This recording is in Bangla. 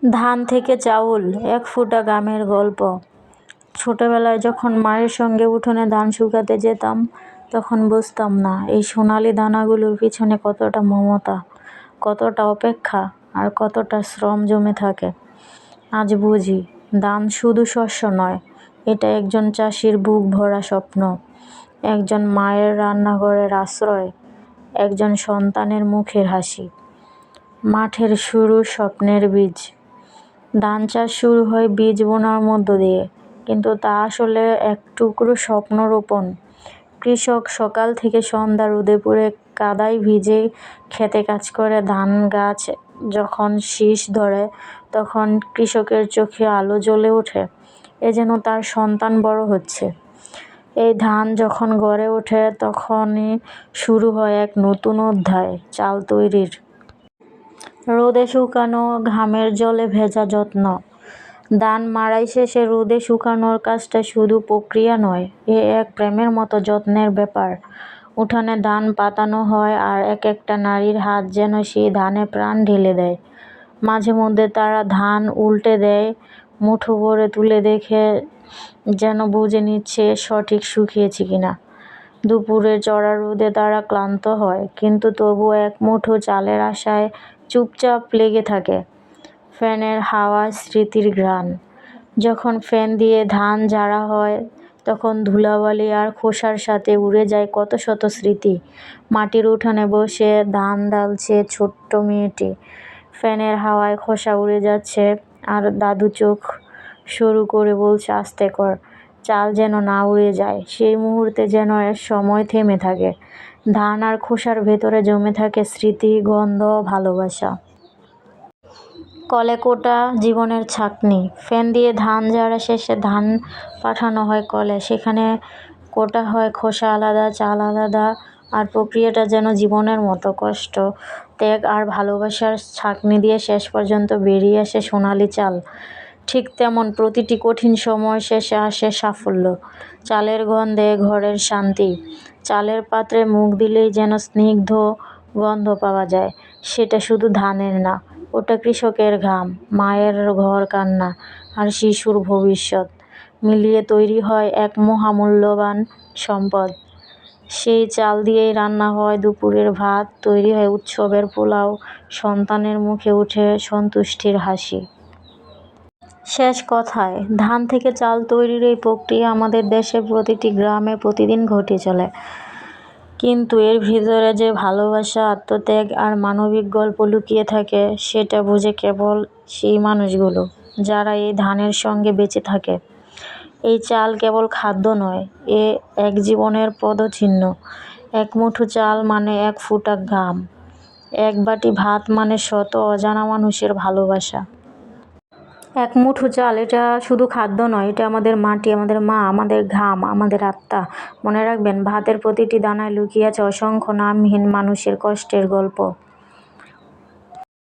ধান থেকে চাউল, এক ফোঁটা গামের গল্প। ছোটবেলায় যখন মায়ের সঙ্গে উঠোনে ধান শুকাতে যেতাম, তখন বুঝতাম না এই সোনালি দানাগুলোর পিছনে কতটা মমতা, কতটা অপেক্ষা আর কতটা শ্রম জমে থাকে। আজ বুঝি, ধান শুধু শস্য নয়, এটা একজন চাষির বুক ভরা স্বপ্ন, একজন মায়ের রান্নাঘরের আশ্রয়, একজন সন্তানের মুখের হাসি। মাঠের শুরু স্বপ্নের বীজ। ধান চাষ শুরু হয় বীজ বোনার মধ্য দিয়ে, কিন্তু তা আসলে এক টুকরো স্বপ্ন রোপণ। কৃষক সকাল থেকে সন্ধ্যা রোদে পুড়ে কাদায় ভিজে খেতে কাজ করে। ধান গাছ যখন শীষ ধরে, তখন কৃষকের চোখে আলো জ্বলে ওঠে, এ যেন তার সন্তান বড় হচ্ছে। এই ধান যখন গড়ে ওঠে, তখনই শুরু হয় এক নতুন অধ্যায়, চাল তৈরির। রোদে শুকানো, ঘামের জলে ভেজা যত্ন। ধান মাড়াই শেষে রোদে শুকানোর কাজটা শুধু প্রক্রিয়া নয়, এ এক প্রেমের মতো যত্নের ব্যাপার। উঠানে ধান পাতানো হয়, আর এক একটা নারীর হাত যেন সেই ধানে প্রাণ ঢেলে দেয়। মাঝে মধ্যে তারা ধান উল্টে দেয়, মুঠো ভরে তুলে দেখে, যেন বুঝে নিচ্ছে সঠিক শুকিয়েছে কিনা। দুপুরের চড়া রোদে তারা ক্লান্ত হয়, কিন্তু তবুও এক মুঠো চালের আশায় চুপচাপ লেগে থাকে। ফ্যানের হাওয়া, স্মৃতির ঘ্রাণ। যখন ফ্যান দিয়ে ধান ঝাড়া হয়, তখন ধুলাবালি আর খোসার সাথে উড়ে যায় কত শত স্মৃতি। মাটির উঠানে বসে ধান ডালছে ছোট্ট মেয়েটি, ফ্যানের হাওয়ায় খোসা উড়ে যাচ্ছে, আর দাদু চোখ সরু করে বলছে, আস্তে কর, চাল যেন না উড়ে যায়। সেই মুহূর্তে যেন সময় থেমে থাকে। ধান আর খোসার ভেতরে জমে থাকে স্মৃতি, গন্ধ, ভালোবাসা। কলে কোটা জীবনের ছাঁকনি। ফ্যান দিয়ে ধান ঝাড়া শেষে ধান পাঠানো হয় কলে, সেখানে কোটা হয়, খোসা আলাদা, চাল আলাদা, আর প্রক্রিয়াটা যেন জীবনের মতো। কষ্ট, ত্যাগ আর ভালোবাসার ছাঁকনি দিয়ে শেষ পর্যন্ত বেরিয়ে আসে সোনালি চাল। ঠিক তেমন প্রতিটি কঠিন সময় শেষে আসে সাফল্য। চালের গন্ধে ঘরের শান্তি। চালের পাত্রে মুখ দিলেই যেন স্নিগ্ধ গন্ধ পাওয়া যায়। সেটা শুধু ধানের না, ওটা কৃষকের ঘাম, মায়ের ঘর কান্না, আর শিশুর ভবিষ্যৎ মিলিয়ে তৈরি হয় এক মহামূল্যবান সম্পদ। সেই চাল দিয়েই রান্না হয় দুপুরের ভাত, তৈরি হয় উৎসবের পোলাও, সন্তানের মুখে ওঠে সন্তুষ্টির হাসি। শেষ কথায়, ধান থেকে চাল তৈরির এই প্রক্রিয়া আমাদের দেশের প্রতিটি গ্রামে প্রতিদিন ঘটে চলে। কিন্তু এর ভিতরে যে ভালোবাসা, আত্মত্যাগ আর মানবিক গল্প লুকিয়ে থাকে, সেটা বোঝে কেবল সেই মানুষগুলো যারা এই ধানের সঙ্গে বেঁচে থাকে। এই চাল কেবল খাদ্য নয়, এ এক জীবনের পদচিহ্ন। এক মুঠো চাল মানে এক ফোঁটা ঘাম, এক বাটি ভাত মানে শত অজানা মানুষের ভালোবাসা। এক মুঠো চাল, এটা শুধু খাদ্য নয়, এটা আমাদের মাটি, আমাদের মা, আমাদের ঘাম, আমাদের আত্মা। মনে রাখবেন, ভাতের প্রতিটি দানায় লুকিয়ে আছে অসংখ্য নামহীন মানুষের কষ্টের গল্প।